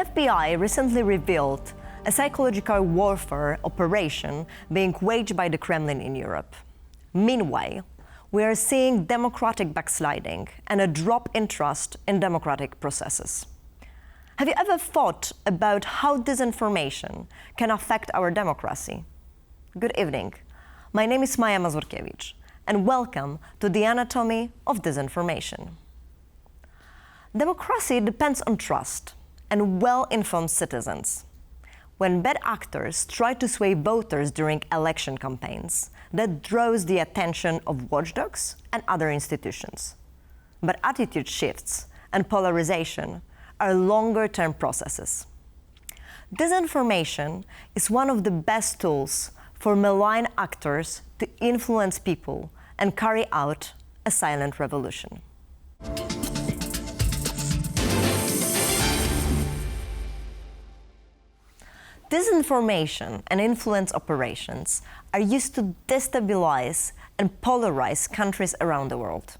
FBI recently revealed a psychological warfare operation being waged by the Kremlin in Europe. Meanwhile, we are seeing democratic backsliding and a drop in trust in democratic processes. Have you ever thought about how disinformation can affect our democracy? Good evening. My name is Maia Mazurkiewicz, and welcome to the Anatomy of Disinformation. Democracy depends on trust and well-informed citizens. When bad actors try to sway voters during election campaigns, that draws the attention of watchdogs and other institutions. But attitude shifts and polarization are longer-term processes. Disinformation is one of the best tools for malign actors to influence people and carry out a silent revolution. Disinformation and influence operations are used to destabilize and polarize countries around the world.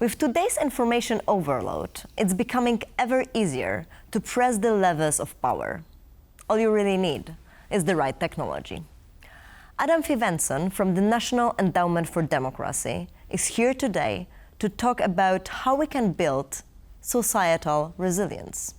With today's information overload, it's becoming ever easier to press the levers of power. All you really need is the right technology. Adam Fivenson from the National Endowment for Democracy is here today to talk about how we can build societal resilience.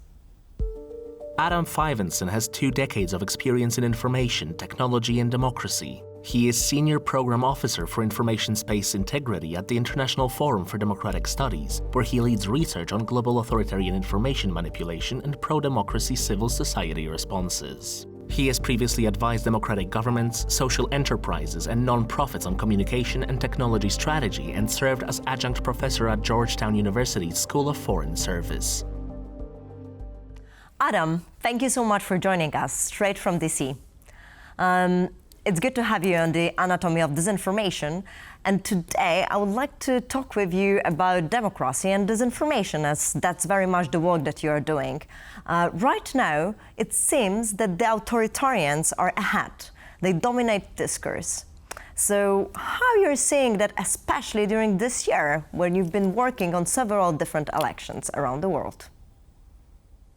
Adam Fivenson has 2 decades of experience in information, technology and democracy. He is Senior Program Officer for Information Space Integrity at the International Forum for Democratic Studies, where he leads research on global authoritarian information manipulation and pro-democracy civil society responses. He has previously advised democratic governments, social enterprises and non-profits on communication and technology strategy and served as adjunct professor at Georgetown University's School of Foreign Service. Adam, thank you so much for joining us straight from DC. It's good to have you on the Anatomy of Disinformation, and today I would like to talk with you about democracy and disinformation, as that's very much the work that you are doing. Right now, it seems that the authoritarians are ahead. They dominate discourse. So how you're seeing that, especially during this year, when you've been working on several different elections around the world?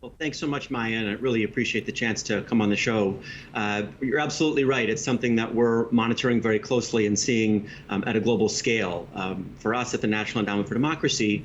Well, thanks so much, Maya, and I really appreciate the chance to come on the show. You're absolutely right. It's something that we're monitoring very closely and seeing at a global scale. For us at the National Endowment for Democracy,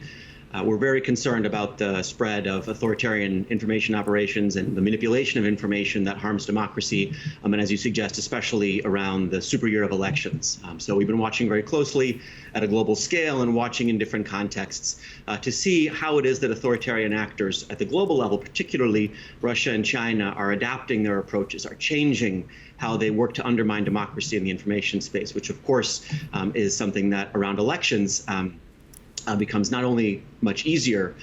we're very concerned about the spread of authoritarian information operations and the manipulation of information that harms democracy, and as you suggest, especially around the super year of elections. So we've been watching very closely at a global scale and watching in different contexts to see how it is that authoritarian actors at the global level, particularly Russia and China, are adapting their approaches, are changing how they work to undermine democracy in the information space, which of course is something that around elections becomes not only much easier,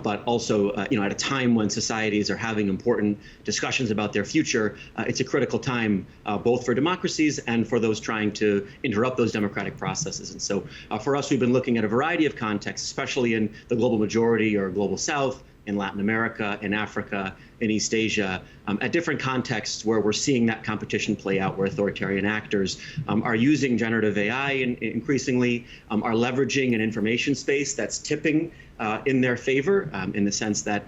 but also, at a time when societies are having important discussions about their future, it's a critical time both for democracies and for those trying to interrupt those democratic processes. And so for us, we've been looking at a variety of contexts, especially in the global majority or global south, in Latin America, in Africa, in East Asia, at different contexts where we're seeing that competition play out, where authoritarian actors are using generative AI increasingly, are leveraging an information space that's tipping in their favor, in the sense that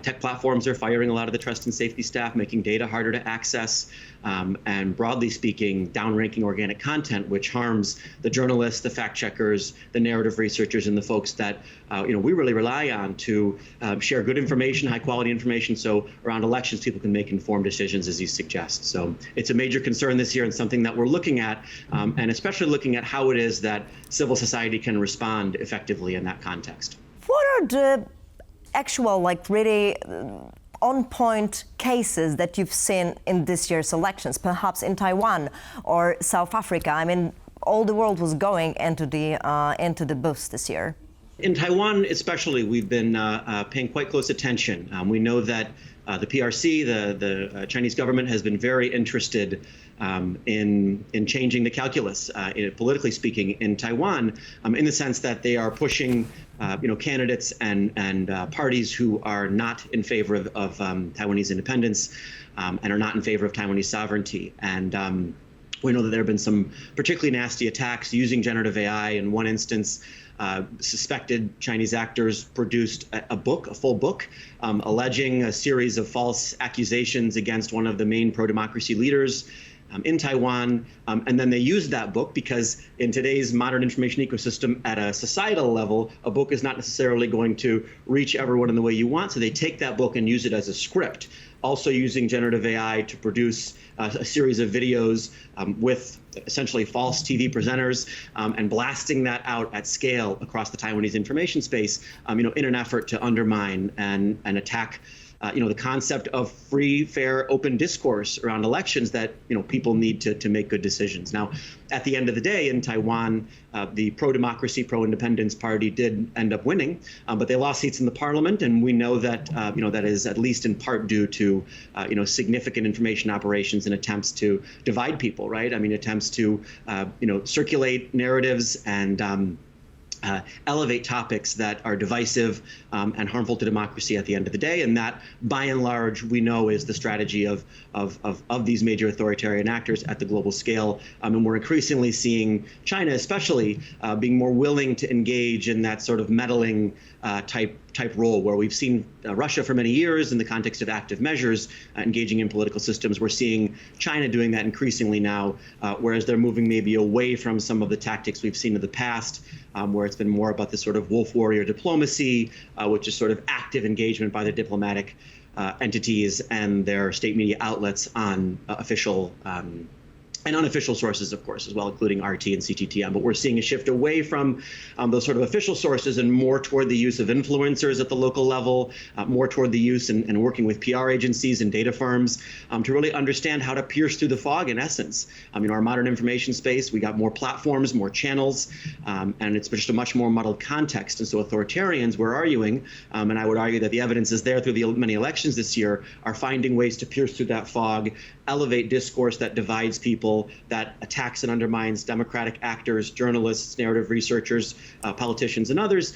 tech platforms are firing a lot of the trust and safety staff, making data harder to access, and broadly speaking, downranking organic content, which harms the journalists, the fact checkers, the narrative researchers, and the folks that we really rely on to share good information, high quality information, so around elections people can make informed decisions, as you suggest. So it's a major concern this year and something that we're looking at, and especially looking at how it is that civil society can respond effectively in that context. What are the actual, really on-point cases that you've seen in this year's elections, perhaps in Taiwan or South Africa? I mean, all the world was going into the booths this year. In Taiwan especially, we've been paying quite close attention. We know that the PRC, the Chinese government, has been very interested in changing the calculus, politically speaking, in Taiwan, in the sense that they are pushing candidates and parties who are not in favor of Taiwanese independence and are not in favor of Taiwanese sovereignty. And We know that there have been some particularly nasty attacks using generative AI. In one instance, suspected Chinese actors produced a full book, alleging a series of false accusations against one of the main pro-democracy leaders in Taiwan. And then they used that book because in today's modern information ecosystem at a societal level, a book is not necessarily going to reach everyone in the way you want. So they take that book and use it as a script, also using generative AI to produce a series of videos with essentially false TV presenters and blasting that out at scale across the Taiwanese information space, in an effort to undermine and attack the concept of free, fair, open discourse around elections that, people need to make good decisions. Now, at the end of the day, in Taiwan, the pro-democracy, pro-independence party did end up winning, but they lost seats in the parliament, and we know that, that is at least in part due to, significant information operations and attempts to divide people, right? I mean, attempts to, circulate narratives and elevate topics that are divisive and harmful to democracy at the end of the day. And that, by and large, we know is the strategy of these major authoritarian actors at the global scale. And we're increasingly seeing China, especially, being more willing to engage in that sort of meddling type role, where we've seen Russia for many years in the context of active measures engaging in political systems. We're seeing China doing that increasingly now, whereas they're moving maybe away from some of the tactics we've seen in the past, where it's been more about this sort of wolf warrior diplomacy, which is sort of active engagement by the diplomatic entities and their state media outlets on official and unofficial sources, of course, as well, including RT and CTTM. But we're seeing a shift away from those sort of official sources and more toward the use of influencers at the local level, more toward the use and working with PR agencies and data firms to really understand how to pierce through the fog, in essence. Our modern information space, we got more platforms, more channels, and it's just a much more muddled context. And so authoritarians, we're arguing, and I would argue that the evidence is there through the many elections this year, are finding ways to pierce through that fog, elevate discourse that divides people, that attacks and undermines democratic actors, journalists, narrative researchers, politicians, and others,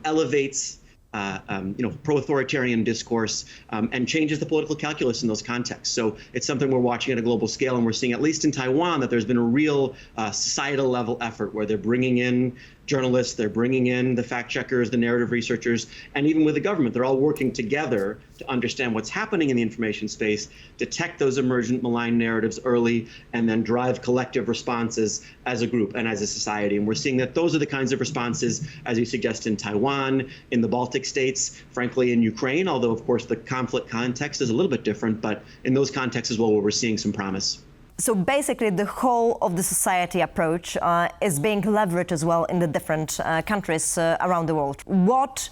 elevates pro-authoritarian discourse and changes the political calculus in those contexts. So it's something we're watching at a global scale, and we're seeing, at least in Taiwan, that there's been a real societal level effort where they're bringing in journalists, they're bringing in the fact checkers, the narrative researchers, and even with the government, they're all working together to understand what's happening in the information space, detect those emergent malign narratives early, and then drive collective responses as a group and as a society. And we're seeing that those are the kinds of responses, as you suggest, in Taiwan, in the Baltic states, frankly, in Ukraine, although, of course, the conflict context is a little bit different, but in those contexts as well, where we're seeing some promise. So basically, the whole of the society approach is being leveraged as well in the different countries around the world. What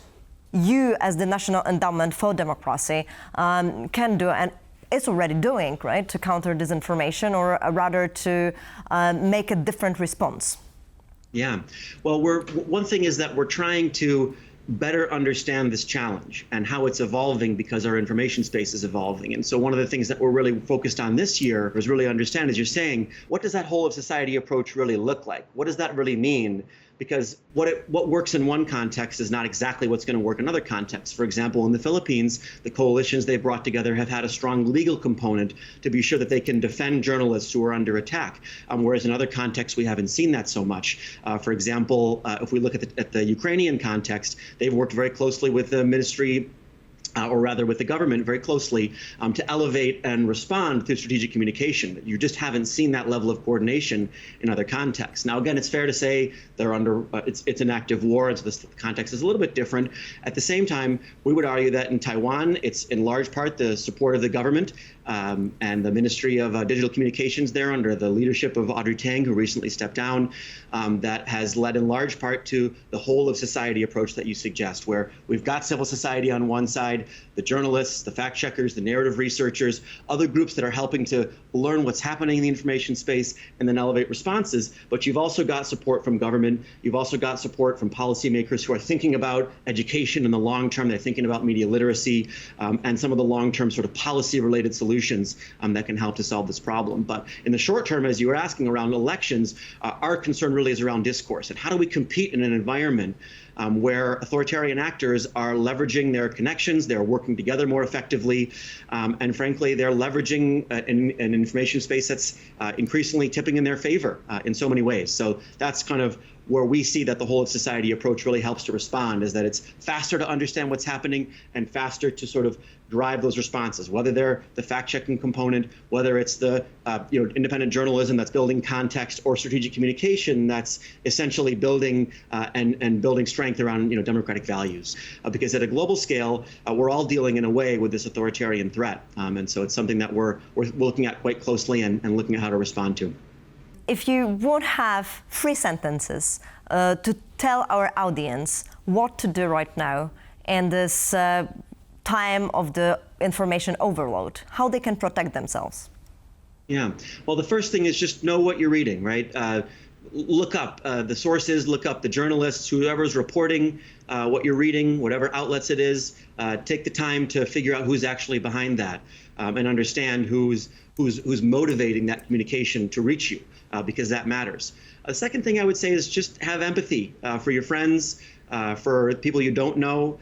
you, as the National Endowment for Democracy, can do and is already doing, right, to counter disinformation, or rather to make a different response? Yeah, well, one thing is that we're trying to better understand this challenge and how it's evolving, because our information space is evolving. And so one of the things that we're really focused on this year is really understand, as you're saying, what does that whole of society approach really look like? What does that really mean? Because what works in one context is not exactly what's going to work in other contexts. For example, in the Philippines, the coalitions they've brought together have had a strong legal component to be sure that they can defend journalists who are under attack, whereas in other contexts we haven't seen that so much. For example, if we look at the Ukrainian context, they've worked very closely with the ministry, or rather with the government very closely, to elevate and respond through strategic communication. You just haven't seen that level of coordination in other contexts. Now, again, it's fair to say they're under, it's an active war, and so the context is a little bit different. At the same time, we would argue that in Taiwan, it's in large part the support of the government and the Ministry of Digital Communications there, under the leadership of Audrey Tang, who recently stepped down, that has led in large part to the whole of society approach that you suggest, where we've got civil society on one side, the journalists, the fact checkers, the narrative researchers, other groups that are helping to learn what's happening in the information space and then elevate responses. But you've also got support from government. You've also got support from policymakers who are thinking about education in the long term. They're thinking about media literacy and some of the long-term sort of policy-related solutions that can help to solve this problem. But in the short term, as you were asking around elections, our concern really is around discourse and how do we compete in an environment where authoritarian actors are leveraging their connections, they're working together more effectively, and frankly, they're leveraging an information space that's increasingly tipping in their favor in so many ways. So that's kind of where we see that the whole of society approach really helps to respond, is that it's faster to understand what's happening and faster to sort of drive those responses, whether they're the fact-checking component, whether it's the independent journalism that's building context, or strategic communication that's essentially building and building strength around democratic values. Because at a global scale, we're all dealing in a way with this authoritarian threat, and so it's something that we're looking at quite closely and looking at how to respond to. If you would have 3 sentences to tell our audience what to do right now in this time of the information overload, how they can protect themselves? Yeah, well, the first thing is just know what you're reading, right? Look up the sources, look up the journalists, whoever's reporting what you're reading, whatever outlets it is. Take the time to figure out who's actually behind that, and understand who's motivating that communication to reach you, because that matters. The second thing I would say is just have empathy for your friends, for people you don't know.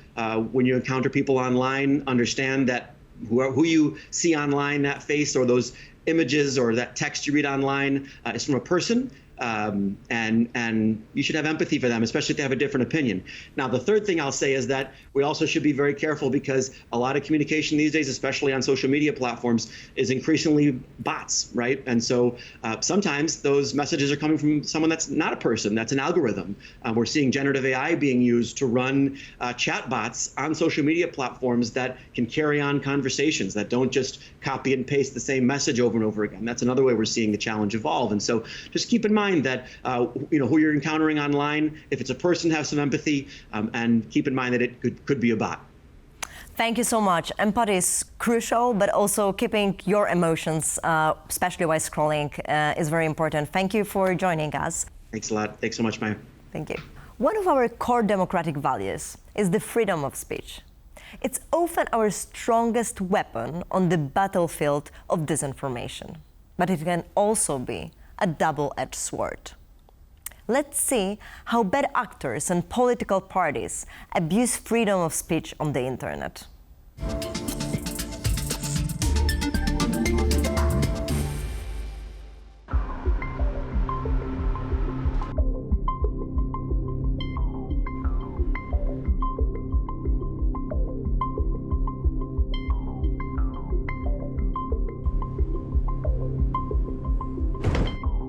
When you encounter people online, understand that who you see online, that face or those images or that text you read online is from a person. And you should have empathy for them, especially if they have a different opinion. Now, the third thing I'll say is that we also should be very careful, because a lot of communication these days, especially on social media platforms, is increasingly bots, right? And so sometimes those messages are coming from someone that's not a person, that's an algorithm. We're seeing generative AI being used to run chat bots on social media platforms that can carry on conversations, that don't just copy and paste the same message over and over again. That's another way we're seeing the challenge evolve. And so just keep in mind that who you're encountering online, if it's a person, have some empathy, and keep in mind that it could be a bot. Thank you so much. Empathy is crucial, but also keeping your emotions, especially while scrolling, is very important. Thank you for joining us. Thanks a lot. Thanks so much, Maya. Thank you. One of our core democratic values is the freedom of speech. It's often our strongest weapon on the battlefield of disinformation, but it can also be a double-edged sword. Let's see how bad actors and political parties abuse freedom of speech on the internet.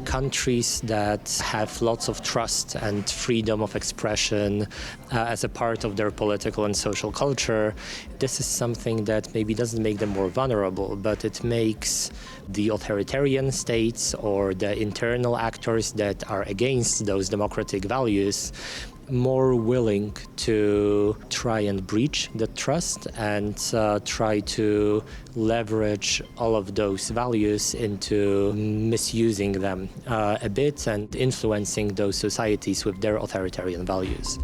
Countries that have lots of trust and freedom of expression as a part of their political and social culture, this is something that maybe doesn't make them more vulnerable, but it makes the authoritarian states or the internal actors that are against those democratic values more willing to try and breach the trust and try to leverage all of those values into misusing them a bit and influencing those societies with their authoritarian values.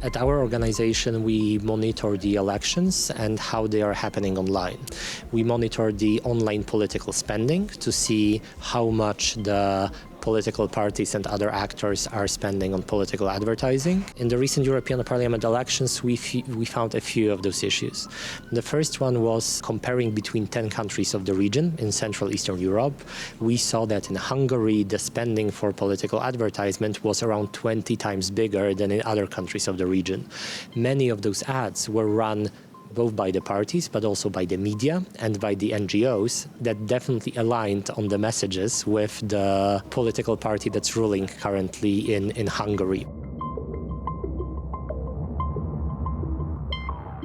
At our organization, we monitor the elections and how they are happening online. We monitor the online political spending to see how much the political parties and other actors are spending on political advertising. In the recent European Parliament elections, we found a few of those issues. The first one was comparing between 10 countries of the region in Central Eastern Europe. We saw that in Hungary, the spending for political advertisement was around 20 times bigger than in other countries of the region. Many of those ads were run both by the parties, but also by the media and by the NGOs that definitely aligned on the messages with the political party that's ruling currently in Hungary.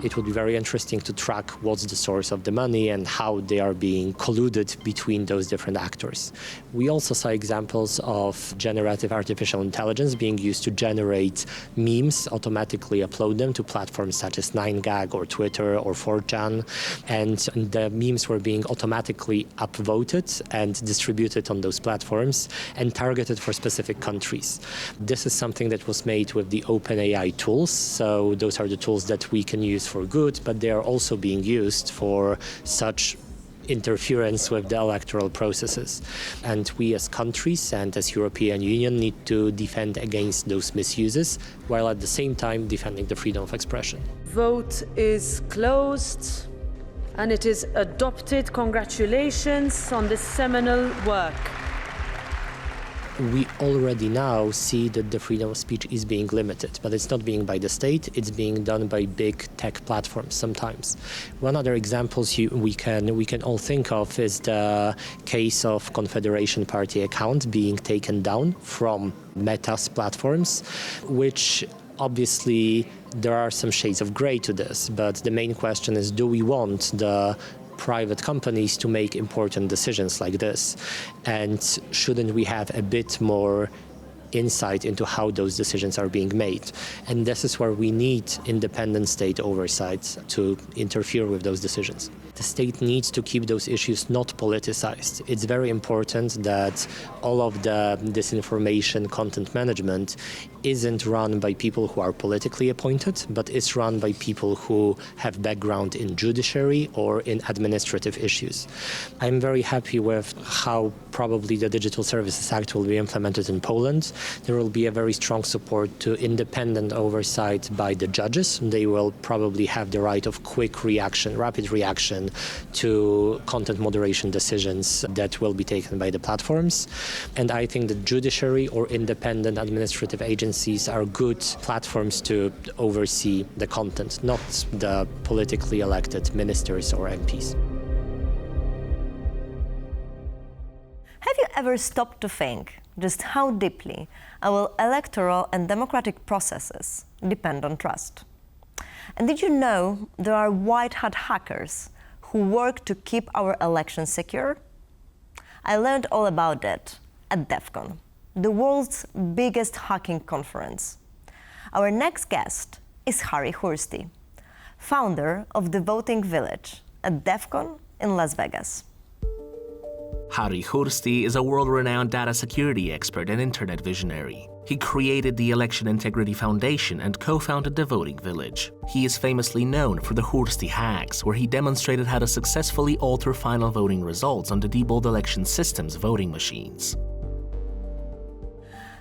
It would be very interesting to track what's the source of the money and how they are being colluded between those different actors. We also saw examples of generative artificial intelligence being used to generate memes, automatically upload them to platforms such as 9gag or Twitter or 4chan, and the memes were being automatically upvoted and distributed on those platforms and targeted for specific countries. This is something that was made with the OpenAI tools, so those are the tools that we can use for good, but they are also being used for such interference with the electoral processes. And we as countries and as European Union need to defend against those misuses, while at the same time defending the freedom of expression. Vote is closed and it is adopted. Congratulations on this seminal work. We already now see that the freedom of speech is being limited, but it's not being by the state, it's being done by big tech platforms sometimes. One other example we can all think of is the case of Confederation Party account being taken down from Meta's platforms, which obviously there are some shades of gray to this, but the main question is, do we want the private companies to make important decisions like this? And shouldn't we have a bit more insight into how those decisions are being made? And this is where we need independent state oversight to interfere with those decisions. The state needs to keep those issues not politicized. It's very important that all of the disinformation content management isn't run by people who are politically appointed, but is run by people who have background in judiciary or in administrative issues. I'm very happy with how probably the Digital Services Act will be implemented in Poland. There will be a very strong support to independent oversight by the judges. They will probably have the right of quick reaction, rapid reaction to content moderation decisions that will be taken by the platforms. And I think the judiciary or independent administrative agencies are good platforms to oversee the content, not the politically elected ministers or MPs. Have you ever stopped to think just how deeply our electoral and democratic processes depend on trust? And did you know there are white hat hackers who work to keep our elections secure? I learned all about that at DEF CON, the world's biggest hacking conference. Our next guest is Harri Hursti, founder of the Voting Village at DEF CON in Las Vegas. Harri Hursti is a world-renowned data security expert and internet visionary. He created the Election Integrity Foundation and co-founded the Voting Village. He is famously known for the Hursti hacks, where he demonstrated how to successfully alter final voting results on the Diebold election system's voting machines.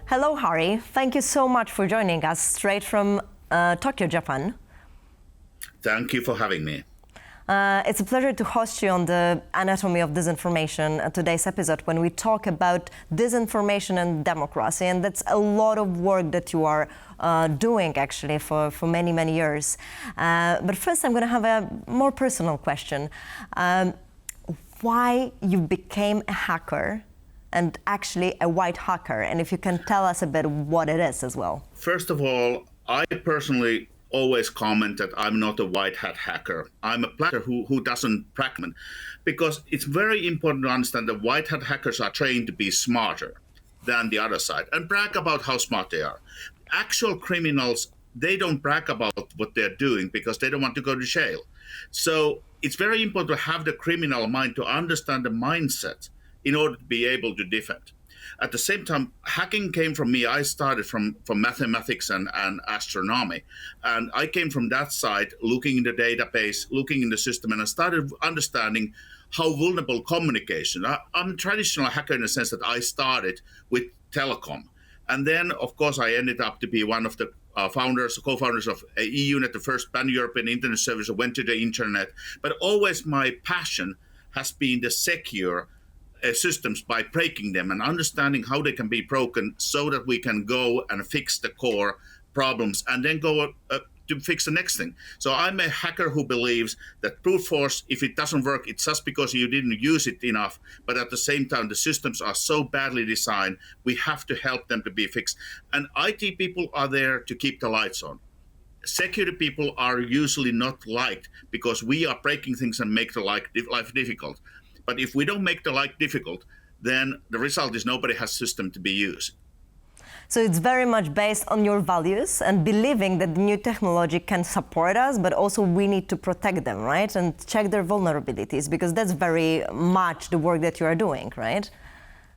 Hello, Harri. Thank you so much for joining us straight from Tokyo, Japan. Thank you for having me. It's a pleasure to host you on the Anatomy of Disinformation, today's episode, when we talk about disinformation and democracy. And that's a lot of work that you are doing, actually, for many, many years. But first, I'm going to have a more personal question. Why you became a hacker, and actually a white hacker? And if you can tell us a bit what it is as well. First of all, I personally always comment that I'm not a white hat hacker. I'm a hacker who doesn't practice, because it's very important to understand that white hat hackers are trained to be smarter than the other side and brag about how smart they are. Actual criminals, they don't brag about what they're doing because they don't want to go to jail. So it's very important to have the criminal mind to understand the mindset in order to be able to defend. At the same time, hacking came from me. I started from mathematics and astronomy. And I came from that side, looking in the database, looking in the system, and I started understanding how vulnerable communication. I'm a traditional hacker in the sense that I started with telecom. And then, of course, I ended up to be one of the co-founders of EUnet, the first pan-European internet service that went to the internet. But always my passion has been the secure systems by breaking them and understanding how they can be broken so that we can go and fix the core problems and then go to fix the next thing. So I'm a hacker who believes that brute force, if it doesn't work, it's just because you didn't use it enough. But at the same time, the systems are so badly designed, we have to help them to be fixed. And IT people are there to keep the lights on. Security people are usually not liked because we are breaking things and make the life difficult. But if we don't make the life difficult, then the result is nobody has system to be used. So it's very much based on your values and believing that the new technology can support us, but also we need to protect them, right? And check their vulnerabilities, because that's very much the work that you are doing, right?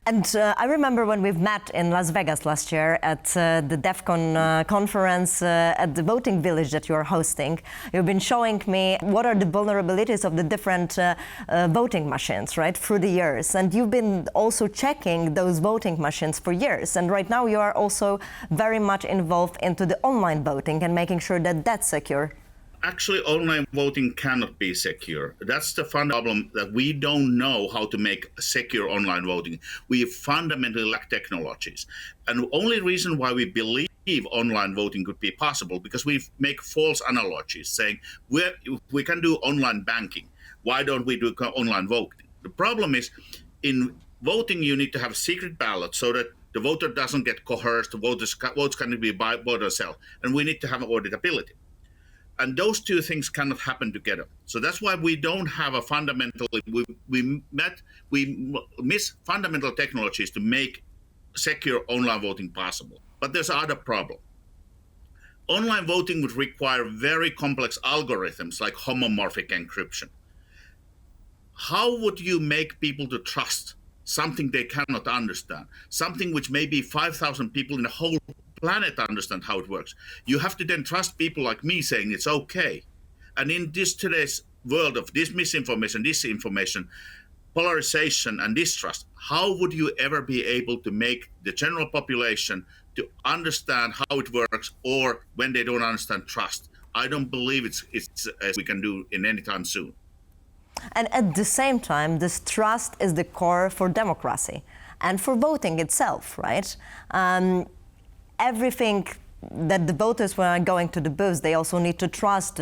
And I remember when we've met in Las Vegas last year at the DEF CON conference at the voting village that you're hosting, you've been showing me what are the vulnerabilities of the different voting machines, right, through the years. And you've been also checking those voting machines for years. And right now you are also very much involved into the online voting and making sure that that's secure. Actually, online voting cannot be secure. That's the fun problem, that we don't know how to make secure online voting. We fundamentally lack technologies. And the only reason why we believe online voting could be possible, because we make false analogies saying we can do online banking. Why don't we do online voting? The problem is, in voting, you need to have secret ballots so that the voter doesn't get coerced, votes can be bought or sell, and we need to have auditability. And those two things cannot happen together. So that's why we don't have a fundamental, we miss fundamental technologies to make secure online voting possible. But there's another problem. Online voting would require very complex algorithms like homomorphic encryption. How would you make people to trust something they cannot understand? Something which maybe 5,000 people in the whole planet understand how it works. You have to then trust people like me saying it's okay. And in this today's world of this misinformation, disinformation, polarization and distrust, how would you ever be able to make the general population to understand how it works, or when they don't understand, trust? I don't believe it's as we can do in any time soon. And at the same time, this trust is the core for democracy and for voting itself, right? Everything that the voters, when are going to the booths, they also need to trust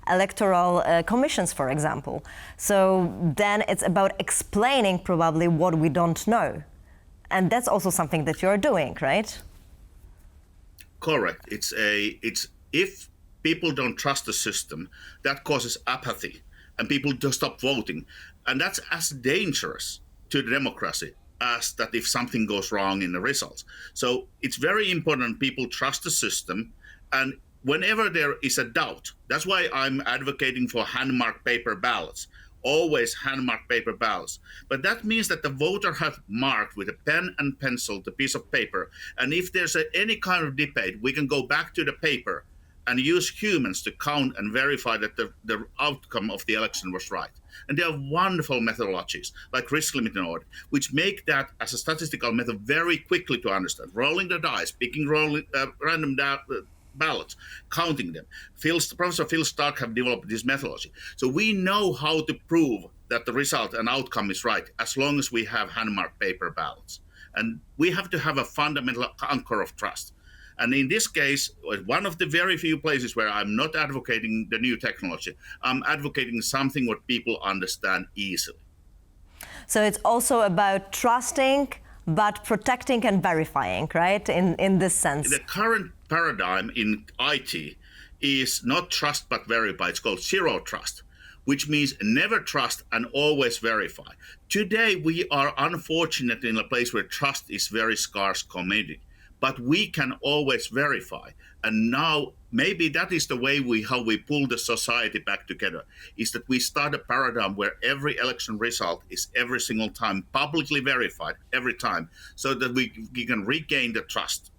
electoral commissions, for example. So then it's about explaining probably what we don't know. And that's also something that you're doing, right? Correct. It's if people don't trust the system, that causes apathy and people just stop voting. And that's as dangerous to democracy as that if something goes wrong in the results. So it's very important people trust the system, and whenever there is a doubt, that's why I'm advocating for hand-marked paper ballots, always hand-marked paper ballots. But that means that the voter has marked with a pen and pencil the piece of paper, and if there's any kind of debate, we can go back to the paper and use humans to count and verify that the outcome of the election was right. And there are wonderful methodologies like risk limiting audit, which make that as a statistical method very quickly to understand. Rolling the dice, picking random ballots, counting them. Professor Phil Stark have developed this methodology. So we know how to prove that the result and outcome is right as long as we have hand-marked paper ballots. And we have to have a fundamental anchor of trust. And in this case, one of the very few places where I'm not advocating the new technology, I'm advocating something what people understand easily. So it's also about trusting, but protecting and verifying, right, in this sense? The current paradigm in IT is not trust but verify. It's called zero trust, which means never trust and always verify. Today, we are unfortunately in a place where trust is very scarce commodity. But we can always verify. And now maybe that is the way how we pull the society back together, is that we start a paradigm where every election result is every single time publicly verified, every time, so that we can regain the trust.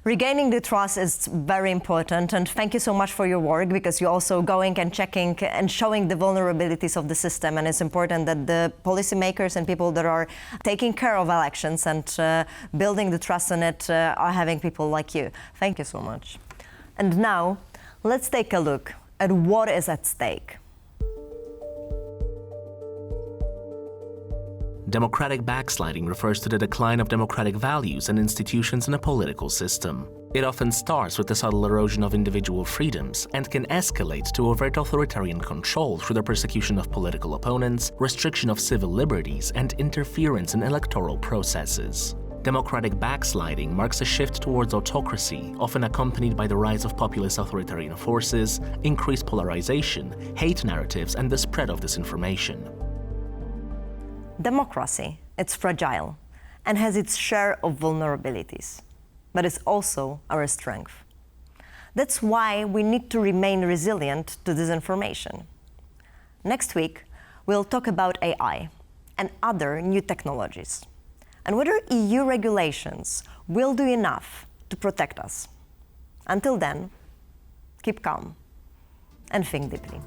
Regaining the trust is very important, and thank you so much for your work, because you're also going and checking and showing the vulnerabilities of the system, and it's important that the policymakers and people that are taking care of elections and building the trust in it are having people like you. Thank you so much. And now, let's take a look at what is at stake. Democratic backsliding refers to the decline of democratic values and institutions in a political system. It often starts with the subtle erosion of individual freedoms and can escalate to overt authoritarian control through the persecution of political opponents, restriction of civil liberties, and interference in electoral processes. Democratic backsliding marks a shift towards autocracy, often accompanied by the rise of populist-authoritarian forces, increased polarization, hate narratives, and the spread of disinformation. Democracy, it's fragile and has its share of vulnerabilities, but it's also our strength. That's why we need to remain resilient to disinformation. Next week, we'll talk about AI and other new technologies. and whether EU regulations will do enough to protect us. Until then, keep calm and think deeply.